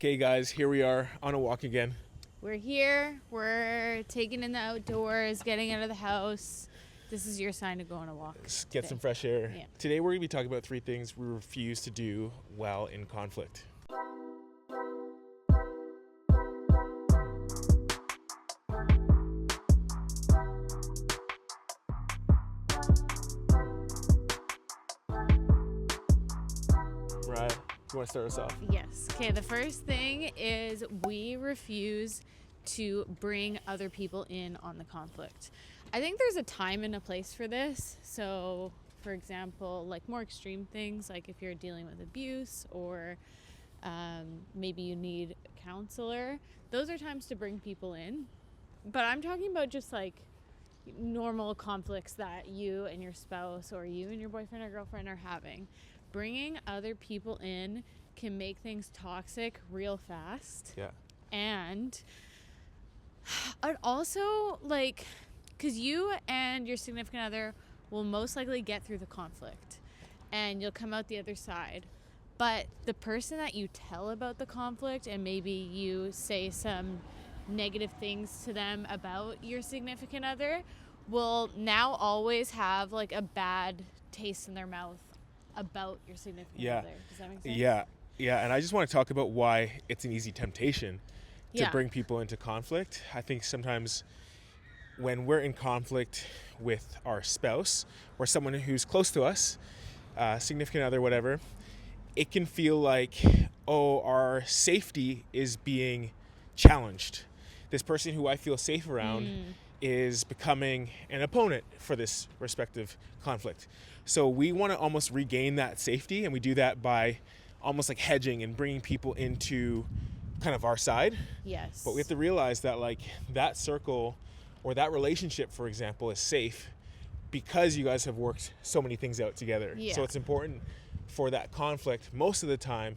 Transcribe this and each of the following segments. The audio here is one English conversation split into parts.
Okay, guys, here we are on a walk again. We're here. We're taking in the outdoors, getting out of the house. This is your sign to go on a walk. Let's get today. some fresh air. Yeah. Today, we're going to be talking about 3 things we refuse to do while in conflict. Right. You want to start us off? Yes. Okay, the first thing is we refuse to bring other people in on the conflict. I think there's a time and a place for this. So, for example, like more extreme things, like if you're dealing with abuse or maybe you need a counselor, those are times to bring people in. But I'm talking about just like normal conflicts that you and your spouse or you and your boyfriend or girlfriend are having. Bringing other people in can make things toxic real fast. Yeah. And I'd also like, because you and your significant other will most likely get through the conflict and you'll come out the other side. But the person that you tell about the conflict and maybe you say some negative things to them about your significant other will now always have like a bad taste in their mouth about your significant other. Does that make sense? Yeah, and I just want to talk about why it's an easy temptation to Yeah. bring people into conflict. I think sometimes when we're in conflict with our spouse or someone who's close to us, significant other, whatever, it can feel like, oh, our safety is being challenged. This person who I feel safe around is becoming an opponent for this respective conflict. So we want to almost regain that safety, and we do that by almost like hedging and bringing people into kind of our side. Yes. But we have to realize that like that circle or that relationship, for example, is safe because you guys have worked so many things out together. Yeah. So it's important for that conflict most of the time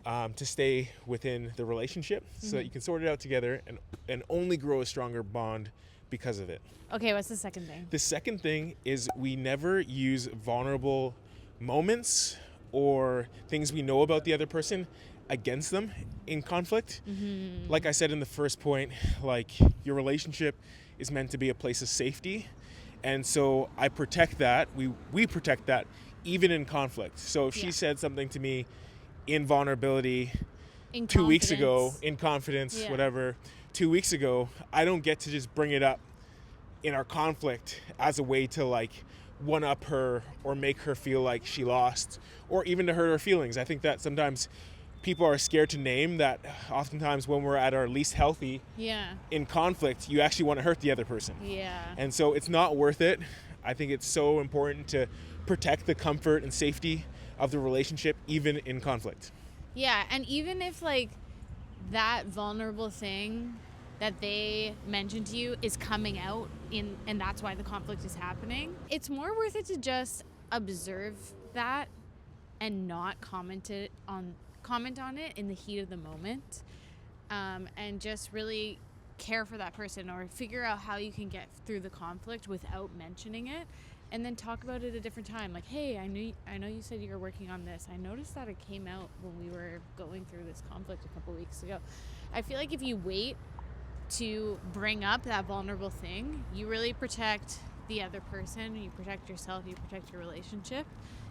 to stay within the relationship so that you can sort it out together and only grow a stronger bond because of it. Okay, what's the second thing? The second thing is we never use vulnerable moments or things we know about the other person against them in conflict. Like I said in the first point, like your relationship is meant to be a place of safety. And so I protect that. We protect that even in conflict. So if she said something to me in vulnerability In 2 weeks ago, confidence. in confidence, Yeah. whatever, 2 weeks ago, I don't get to just bring it up in our conflict as a way to like one up her or make her feel like she lost or even to hurt her feelings. I think that sometimes people are scared to name that oftentimes when we're at our least healthy Yeah. in conflict, you actually want to hurt the other person. Yeah. And so it's not worth it. I think it's so important to protect the comfort and safety of the relationship even in conflict. Yeah, and even if like that vulnerable thing that they mentioned to you is coming out and that's why the conflict is happening, it's more worth it to just observe that and not comment on it in the heat of the moment, and just really care for that person or figure out how you can get through the conflict without mentioning it. And then talk about it a different time. Like, hey, I know you said you were working on this. I noticed that it came out when we were going through this conflict a couple weeks ago. I feel like if you wait to bring up that vulnerable thing, you really protect the other person, you protect yourself, you protect your relationship,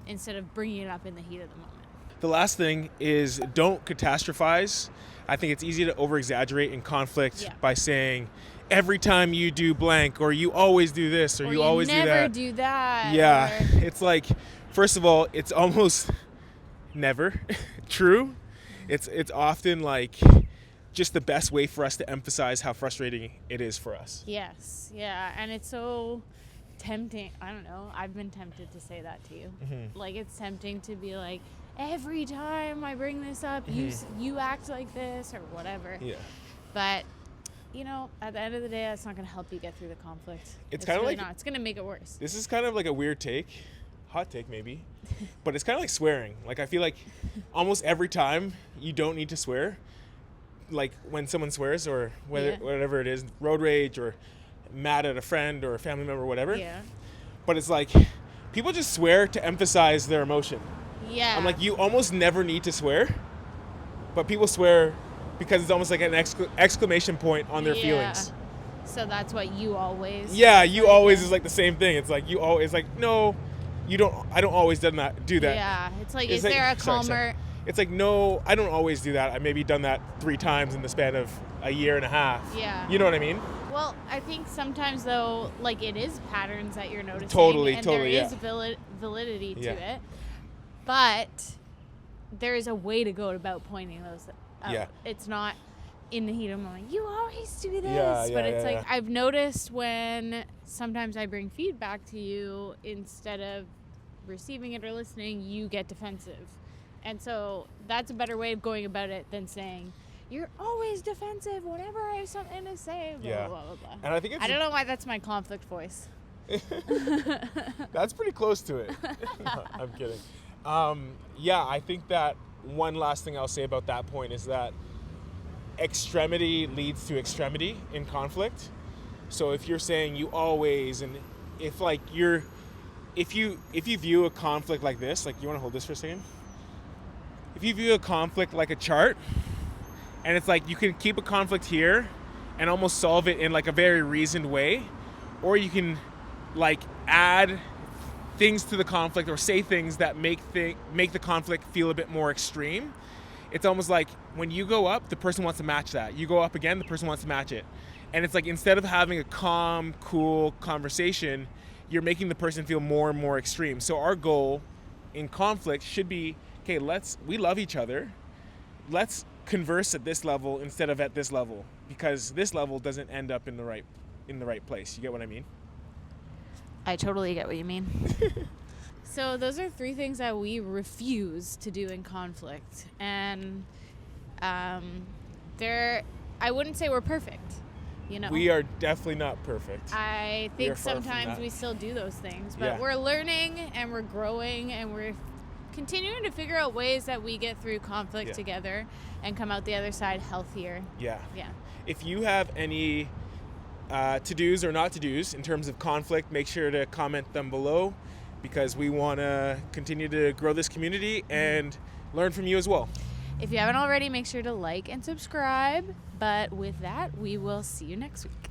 instead of bringing it up in the heat of the moment. The last thing is don't catastrophize. I think it's easy to over-exaggerate in conflict by saying, every time you do blank, or you always do this, or you always do that. never do that. Yeah, or- it's like, first of all, it's almost never true. It's often like just the best way for us to emphasize how frustrating it is for us. Yes, yeah, and it's so tempting. I don't know. I've been tempted to say that to you. Like, it's tempting to be like, every time I bring this up, you act like this or whatever. Yeah. But, you know, at the end of the day, that's not going to help you get through the conflict. It's kind of really like- not. It's going to make it worse. This is kind of like a weird take, hot take maybe, but it's kind of like swearing. Like I feel like almost every time you don't need to swear, like when someone swears or whatever it is, road rage or mad at a friend or a family member or whatever. Yeah. But it's like people just swear to emphasize their emotion. Yeah. I'm like, you almost never need to swear. but people swear because it's almost like an exclamation point on their feelings. So that's what you always. Yeah, you always is like the same thing. It's like you always like no, you don't. I don't always do that. Yeah, it's like is there a calmer? Sorry. It's like no, I don't always do that. I maybe done that 3 times in the span of a year and a half. Yeah. You know what I mean? Well, I think sometimes though, like it is patterns that you're noticing. Totally, and totally. There is validity to it, but there is a way to go about pointing those out. Yeah. It's not in the heat of the moment. You always do this, but it's like I've noticed when sometimes I bring feedback to you instead of receiving it or listening, you get defensive. And so that's a better way of going about it than saying, you're always defensive whenever I have something to say, blah, blah, blah, blah. And I think I don't know why that's my conflict voice. That's pretty close to it. No, I'm kidding. I think that one last thing I'll say about that point is that extremity leads to extremity in conflict. So if you're saying you always, and if you view a conflict like this, like you want to hold this for a second? If you view a conflict like a chart, and it's like you can keep a conflict here and almost solve it in like a very reasoned way, or you can like add things to the conflict or say things that make the conflict feel a bit more extreme. It's almost like when you go up, the person wants to match that. You go up again, the person wants to match it. And it's like instead of having a calm, cool conversation, you're making the person feel more and more extreme. So our goal in conflict should be, okay, we love each other. Let's converse at this level instead of at this level, because this level doesn't end up in the right place. You get what I mean? I totally get what you mean. So those are 3 things that we refuse to do in conflict. And I wouldn't say we're perfect. You know, we are definitely not perfect. I think sometimes we still do those things, but we're learning and we're growing and we're continuing to figure out ways that we get through conflict together and come out the other side healthier. Yeah. If you have any to-dos or not to-dos in terms of conflict, make sure to comment them below, because we want to continue to grow this community and learn from you as well. If you haven't already, make sure to like and subscribe. But with that, we will see you next week.